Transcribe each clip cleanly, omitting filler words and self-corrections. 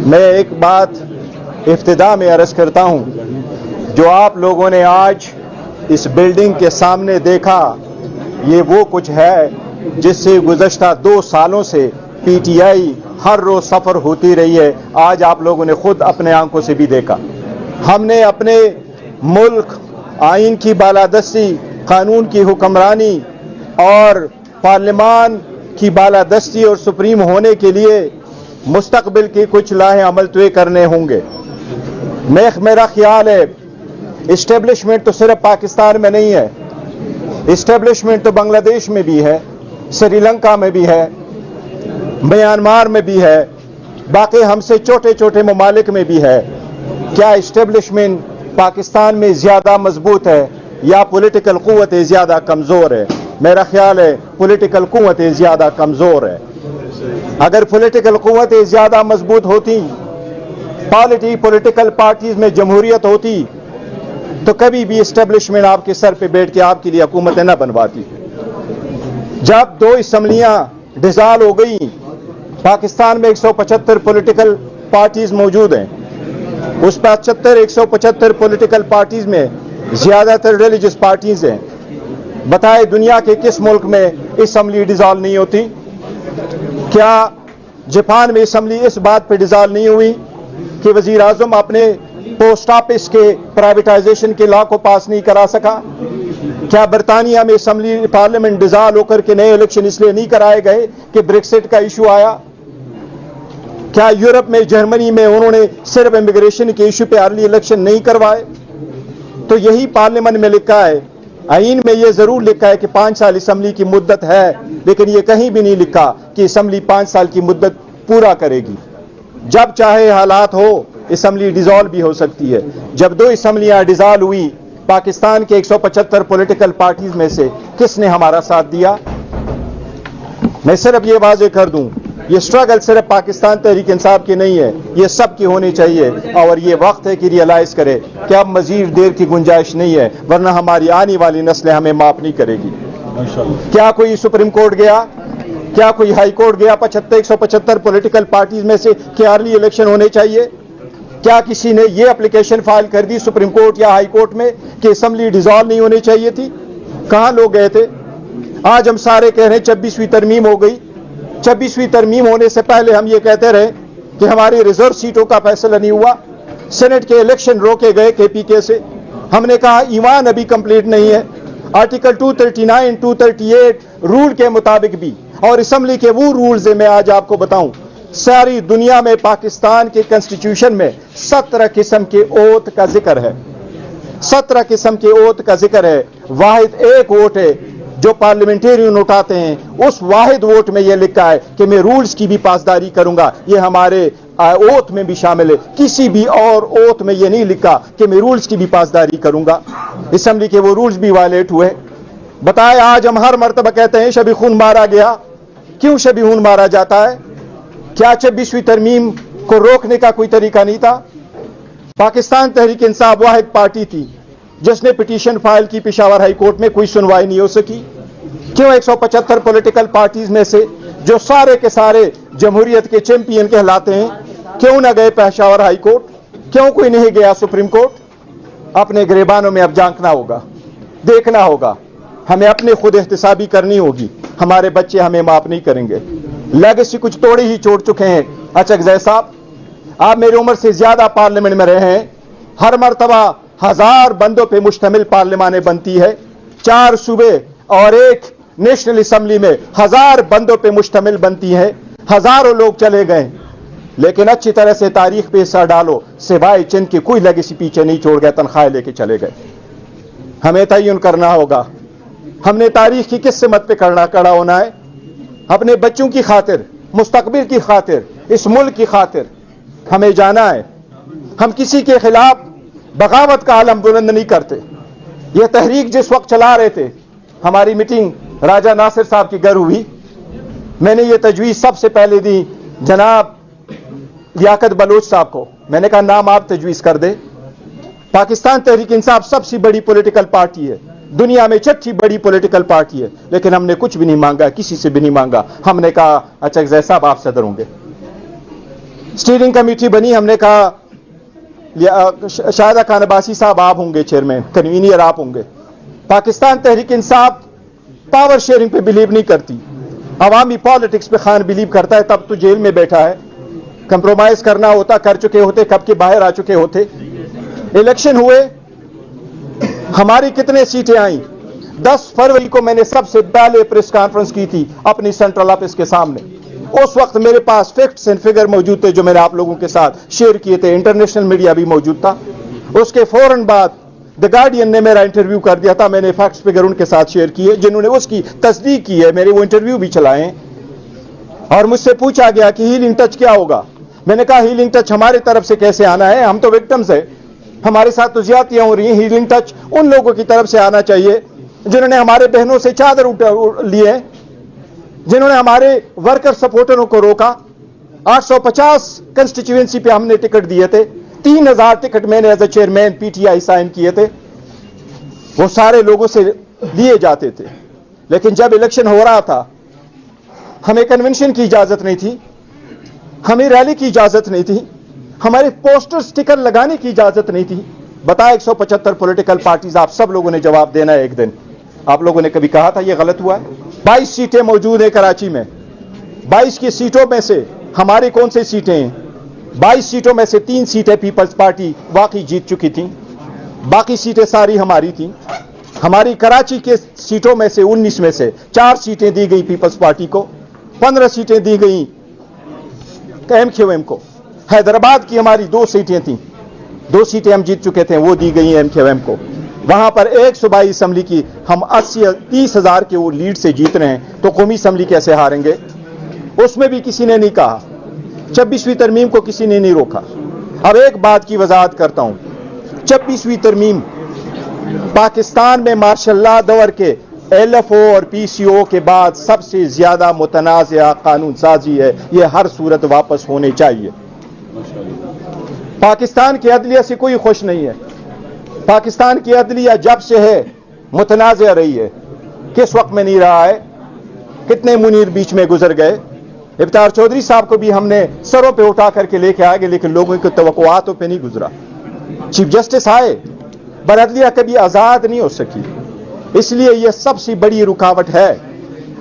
میں ایک بات ابتدا میں عرض کرتا ہوں، جو آپ لوگوں نے آج اس بلڈنگ کے سامنے دیکھا، یہ وہ کچھ ہے جس سے گزشتہ 2 سالوں سے پی ٹی آئی ہر روز سفر ہوتی رہی ہے۔ آج آپ لوگوں نے خود اپنے آنکھوں سے بھی دیکھا۔ ہم نے اپنے ملک، آئین کی بالادستی، قانون کی حکمرانی اور پارلیمان کی بالادستی اور سپریم ہونے کے لیے مستقبل کے کچھ لاہے عمل طے کرنے ہوں گے۔ میرا خیال ہے اسٹیبلشمنٹ تو صرف پاکستان میں نہیں ہے، اسٹیبلشمنٹ تو بنگلہ دیش میں بھی ہے، سری لنکا میں بھی ہے، میانمار میں بھی ہے، باقی ہم سے چھوٹے چھوٹے ممالک میں بھی ہے۔ کیا اسٹیبلشمنٹ پاکستان میں زیادہ مضبوط ہے یا پولیٹیکل قوتیں زیادہ کمزور ہے؟ میرا خیال ہے پولیٹیکل قوتیں زیادہ کمزور ہے۔ اگر پولیٹیکل قوتیں زیادہ مضبوط ہوتی، پولیٹیکل پارٹیز میں جمہوریت ہوتی، تو کبھی بھی اسٹیبلشمنٹ آپ کے سر پہ بیٹھ کے آپ کے لیے حکومتیں نہ بنواتی۔ جب 2 اسمبلیاں ڈسالو ہو گئی، پاکستان میں 175 پولیٹیکل پارٹیز موجود ہیں۔ اس 175 پولیٹیکل پارٹیز میں زیادہ تر ریلیجس پارٹیز ہیں۔ بتائے دنیا کے کس ملک میں اسمبلی ڈسالو نہیں ہوتی؟ کیا جاپان میں اسمبلی اس بات پہ ڈسالو نہیں ہوئی کہ وزیر اعظم اپنے پوسٹ آفس کے پرائیویٹائزیشن کے لا کو پاس نہیں کرا سکا؟ کیا برطانیہ میں اسمبلی پارلیمنٹ ڈسالو ہو کر کے نئے الیکشن اس لیے نہیں کرائے گئے کہ بریکسٹ کا ایشو آیا؟ کیا یورپ میں، جرمنی میں انہوں نے صرف امیگریشن کے ایشو پہ ارلی الیکشن نہیں کروائے؟ تو یہی پارلیمنٹ میں لکھا ہے، آئین میں یہ ضرور لکھا ہے کہ 5 سال اسمبلی کی مدت ہے، لیکن یہ کہیں بھی نہیں لکھا کہ اسمبلی 5 سال کی مدت پورا کرے گی۔ جب چاہے حالات ہو اسمبلی ڈسالو بھی ہو سکتی ہے۔ جب 2 اسمبلیاں ڈسالو ہوئی، پاکستان کے 175 پولیٹیکل پارٹیز میں سے کس نے ہمارا ساتھ دیا؟ میں صرف یہ واضح کر دوں، یہ سٹرگل صرف پاکستان تحریک انصاف کی نہیں ہے، یہ سب کی ہونی چاہیے، اور یہ وقت ہے کہ ریئلائز کرے کہ اب مزید دیر کی گنجائش نہیں ہے، ورنہ ہماری آنے والی نسلیں ہمیں معاف نہیں کرے گی۔ کیا کوئی سپریم کورٹ گیا؟ کیا کوئی ہائی کورٹ گیا 175 پولیٹیکل پارٹیز میں سے کہ ارلی الیکشن ہونے چاہیے؟ کیا کسی نے یہ اپلیکیشن فائل کر دی سپریم کورٹ یا ہائی کورٹ میں کہ اسمبلی ڈسالو نہیں ہونی چاہیے تھی؟ کہاں لوگ گئے تھے؟ آج ہم سارے کہہ رہے ہیں 26ویں ترمیم ہو گئی۔ 26ویں ترمیم ہونے سے پہلے ہم یہ کہتے رہے کہ ہماری ریزرو سیٹوں کا فیصلہ نہیں ہوا، سینٹ کے الیکشن روکے گئے کے پی کے سے۔ ہم نے کہا ایوان ابھی کمپلیٹ نہیں ہے، آرٹیکل 239 238 رول کے مطابق بھی، اور اسمبلی کے وہ رولز ہیں، میں آج آپ کو بتاؤں، ساری دنیا میں پاکستان کے کنسٹیٹیوشن میں 17 قسم کے اوتھ کا ذکر ہے، 17 قسم کے اوتھ کا ذکر ہے۔ واحد ایک ووٹ ہے جو پارلیمنٹیرین اٹھاتے ہیں، اس واحد ووٹ میں یہ لکھا ہے کہ میں رولز کی بھی پاسداری کروں گا۔ یہ ہمارے اوتھ میں بھی شامل ہے، کسی بھی اور اوتھ میں یہ نہیں لکھا کہ میں رولز کی بھی پاسداری کروں گا۔ اسمبلی کے وہ رولز بھی وائلیٹ ہوئے۔ بتائے آج ہم ہر مرتبہ کہتے ہیں شبی خون مارا گیا، کیوں شبی خون مارا جاتا ہے؟ کیا 26ویں ترمیم کو روکنے کا کوئی طریقہ نہیں تھا؟ پاکستان تحریک انصاف واحد پارٹی تھی جس نے پٹیشن فائل کی پشاور ہائی کورٹ میں، کوئی سنوائی نہیں ہو سکی۔ کیوں 175 پولیٹیکل پارٹیز میں سے جو سارے کے سارے جمہوریت کے چیمپئن کہلاتے ہیں، کیوں نہ گئے پشاور ہائی کورٹ؟ کیوں کوئی نہیں گیا سپریم کورٹ؟ اپنے گریبانوں میں اب جھانکنا ہوگا، دیکھنا ہوگا، ہمیں اپنے خود احتسابی کرنی ہوگی۔ ہمارے بچے ہمیں معاف نہیں کریں گے۔ لیگیسی کچھ توڑی ہی چھوڑ چکے ہیں۔ اچکزئی صاحب، آپ میری عمر سے زیادہ پارلیمنٹ میں رہے ہیں، ہر مرتبہ 1000 بندوں پہ مشتمل پارلیمانیں بنتی ہے، 4 صوبے اور 1 نیشنل اسمبلی میں 1000 بندوں پہ مشتمل بنتی ہے، ہزاروں لوگ چلے گئے، لیکن اچھی طرح سے تاریخ پہ حصہ ڈالو، سوائے چند کے کوئی لیگیسی پیچھے نہیں چھوڑ گئے، تنخواہیں لے کے چلے گئے۔ ہمیں تعین کرنا ہوگا ہم نے تاریخ کی کس سمت پہ کھڑا ہونا ہے۔ اپنے بچوں کی خاطر، مستقبل کی خاطر، اس ملک کی خاطر ہمیں جانا ہے۔ ہم کسی کے خلاف بغاوت کا علم بلند نہیں کرتے۔ یہ تحریک جس وقت چلا رہے تھے، ہماری میٹنگ راجہ ناصر صاحب کے گھر ہوئی، میں نے یہ تجویز سب سے پہلے دی جناب لیاقت بلوچ صاحب کو، میں نے کہا نام آپ تجویز کر دے۔ پاکستان تحریک انصاف سب سے بڑی پولیٹیکل پارٹی ہے، دنیا میں 6ٹھی بڑی پولیٹیکل پارٹی ہے، لیکن ہم نے کچھ بھی نہیں مانگا، کسی سے بھی نہیں مانگا۔ ہم نے کہا اچھا صاحب آپ صدر ہوں گے، اسٹیئرنگ کمیٹی بنی, ہم نے کہا شاہدہ خان عباسی صاحب آپ ہوں گے چیئرمین, کنوینئر آپ ہوں گے. پاکستان تحریک انصاف پاور شیئرنگ پہ بلیو نہیں کرتی, عوامی پالیٹکس پہ خان بلیو کرتا ہے, تب تو جیل میں بیٹھا ہے. کمپرومائز کرنا ہوتا کر چکے ہوتے, کب کے باہر آ چکے ہوتے. الیکشن ہوئے, ہماری کتنے سیٹیں آئیں؟ 10 فروری کو میں نے سب سے پہلے پریس کانفرنس کی تھی اپنی سینٹرل آفس کے سامنے. اس وقت میرے پاس فیکٹس اینڈ فگر موجود تھے جو میں نے آپ لوگوں کے ساتھ شیئر کیے تھے, انٹرنیشنل میڈیا بھی موجود تھا. اس کے فوراً بعد دی گارڈین نے میرا انٹرویو کر دیا تھا, میں نے فیکٹس فگر ان کے ساتھ شیئر کیے جنہوں نے اس کی تصدیق کی ہے, میرے وہ انٹرویو بھی چلائے. اور مجھ سے پوچھا گیا کہ ہیلنگ ٹچ کیا ہوگا. میں نے کہا ہیلنگ ٹچ ہماری طرف سے کیسے آنا ہے, ہم تو وکٹمز ہیں, ہمارے ساتھ تو زیادتیاں ہو رہی ہیں. ہیلنگ ٹچ ان لوگوں کی طرف سے آنا چاہیے جنہوں نے ہمارے بہنوں سے چادر لیے, جنہوں نے ہمارے ورکر سپورٹروں کو روکا. 850 کنسٹیچوئنسی پہ ہم نے ٹکٹ دیے تھے, 3000 ٹکٹ میں نے as a chairman P T I sign کیے تھے. وہ سارے لوگوں سے لیے جاتے تھے, لیکن جب الیکشن ہو رہا تھا ہمیں کنونشن کی اجازت نہیں تھی, ہمیں ریلی کی اجازت نہیں تھی, ہمارے پوسٹر سٹیکر لگانے کی اجازت نہیں تھی. بتایا 175 پولیٹیکل پارٹیز, آپ سب لوگوں نے جواب دینا ہے ایک دن. آپ لوگوں نے کبھی کہا تھا یہ غلط ہوا ہے؟ 22 سیٹیں موجود ہیں کراچی میں. 22 کی سیٹوں میں سے ہماری کون سی سیٹیں ہیں؟ 22 سیٹوں میں سے 3 سیٹیں پیپلز پارٹی واقعی جیت چکی تھیں, باقی سیٹیں ساری ہماری تھیں. ہماری کراچی کے سیٹوں میں سے 19 میں سے 4 سیٹیں دی گئی پیپلز پارٹی کو, 15 سیٹیں دی گئیں ایم کیو ایم کو. حیدرآباد کی ہماری 2 سیٹیں تھیں, 2 سیٹیں ہم جیت چکے تھے, وہ دی گئی ایم کیو ایم کو. وہاں پر ایک صوبائی اسمبلی کی ہم 30,000 کے وہ لیڈ سے جیت رہے ہیں, تو قومی اسمبلی کیسے ہاریں گے؟ اس میں بھی کسی نے نہیں کہا. 26ویں ترمیم کو کسی نے نہیں روکا. اب ایک بات کی وضاحت کرتا ہوں, 26ویں ترمیم پاکستان میں مارشل لا دور کے ایل ایف او اور پی سی او کے بعد سب سے زیادہ متنازع قانون سازی ہے. یہ ہر صورت واپس ہونے چاہیے. پاکستان کی عدلیہ سے کوئی خوش نہیں ہے. پاکستان کی عدلیہ جب سے ہے متنازع رہی ہے. کس وقت میں نہیں رہا ہے؟ کتنے منیر بیچ میں گزر گئے. ابتار چودھری صاحب کو بھی ہم نے سروں پہ اٹھا کر کے لے کے آگے, لیکن لوگوں کی توقعاتوں پہ نہیں گزرا. چیف جسٹس آئے, پر عدلیہ کبھی آزاد نہیں ہو سکی. اس لیے یہ سب سے بڑی رکاوٹ ہے,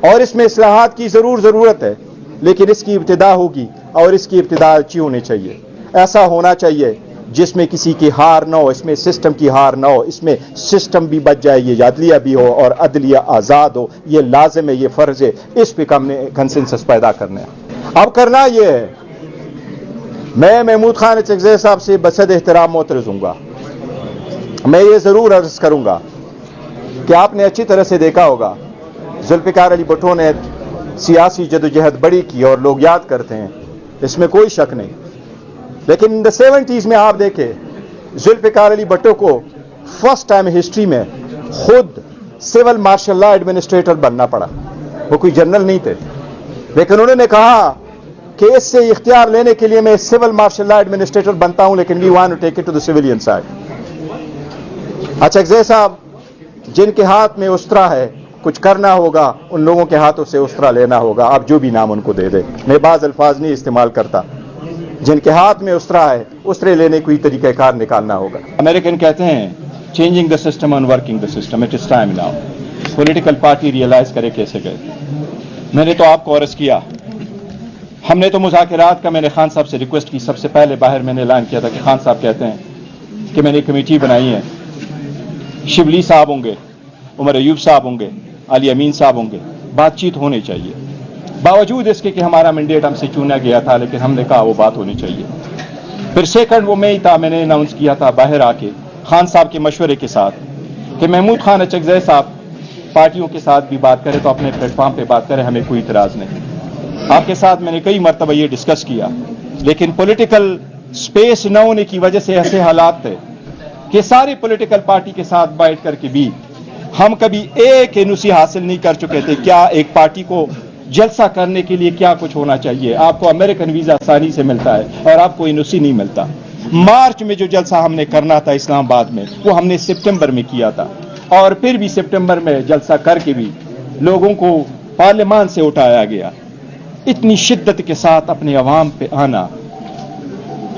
اور اس میں اصلاحات کی ضرورت ہے, لیکن اس کی ابتدا ہوگی, اور اس کی ابتدا اچھی ہونی چاہیے. ایسا ہونا چاہیے جس میں کسی کی ہار نہ ہو, اس میں سسٹم کی ہار نہ ہو, اس میں سسٹم بھی بچ جائے, یہ عدلیہ بھی ہو اور عدلیہ آزاد ہو. یہ لازم ہے, یہ فرض ہے. اس پہ ہم نے کنسنسس پیدا کرنا ہے. اب کرنا یہ ہے, میں محمود خان اچکزئی صاحب سے بصد احترام معترض ہوں گا. میں یہ ضرور عرض کروں گا کہ آپ نے اچھی طرح سے دیکھا ہوگا ذوالفقار علی بھٹو نے سیاسی جدوجہد بڑی کی اور لوگ یاد کرتے ہیں, اس میں کوئی شک نہیں. لیکن 70s میں آپ دیکھیں ذوالفقار علی بھٹو کو فرسٹ ٹائم ہسٹری میں خود سول مارشل لا ایڈمنسٹریٹر بننا پڑا. وہ کوئی جنرل نہیں تھے, لیکن انہوں نے کہا کہ اس سے اختیار لینے کے لیے میں سول مارشل لا ایڈمنسٹریٹر بنتا ہوں, لیکن we want to take it to the civilian side. Achakzai صاحب جن کے ہاتھ میں اسطرا ہے, کچھ کرنا ہوگا ان لوگوں کے ہاتھوں سے اسطرا لینا ہوگا. آپ جو بھی نام ان کو دے دیں, میں بعض الفاظ نہیں استعمال کرتا. جن کے ہاتھ میں اسطرا ہے اسطرے لینے کوئی طریقہ کار نکالنا ہوگا. امریکن کہتے ہیں changing the system and working the system, it is time now. Political party realise کرے کیسے گئے. میں نے تو آپ کو عرض کیا, ہم نے تو مذاکرات کا, میں نے خان صاحب سے ریکویسٹ کی, سب سے پہلے باہر میں نے اعلان کیا تھا کہ خان صاحب کہتے ہیں کہ میں نے کمیٹی بنائی ہے, شبلی صاحب ہوں گے, عمر ایوب صاحب ہوں گے, علی امین صاحب ہوں گے, بات چیت ہونی چاہیے. باوجود اس کے کہ ہمارا مینڈیٹ ہم سے چنا گیا تھا, لیکن ہم نے کہا وہ بات ہونی چاہیے. پھر سیکنڈ وہ میں ہی تھا, میں نے اناؤنس کیا تھا باہر آ کے خان صاحب کے مشورے کے ساتھ کہ محمود خان اچکزئی صاحب پارٹیوں کے ساتھ بھی بات کرے تو اپنے پلیٹ فارم پہ بات کرے, ہمیں کوئی اعتراض نہیں. آپ کے ساتھ میں نے کئی مرتبہ یہ ڈسکس کیا, لیکن پولیٹیکل سپیس نہ ہونے کی وجہ سے ایسے حالات تھے کہ ساری پولیٹیکل پارٹی کے ساتھ بیٹھ کر کے بھی ہم کبھی ایک انوسی حاصل نہیں کر چکے تھے. کیا ایک پارٹی کو جلسہ کرنے کے لیے کیا کچھ ہونا چاہیے؟ آپ کو امریکن ویزا آسانی سے ملتا ہے اور آپ کو انوسی نہیں ملتا. مارچ میں جو جلسہ ہم نے کرنا تھا اسلام آباد میں, وہ ہم نے سپٹمبر میں کیا تھا, اور پھر بھی سپٹمبر میں جلسہ کر کے بھی لوگوں کو پارلیمان سے اٹھایا گیا. اتنی شدت کے ساتھ اپنے عوام پہ آنا,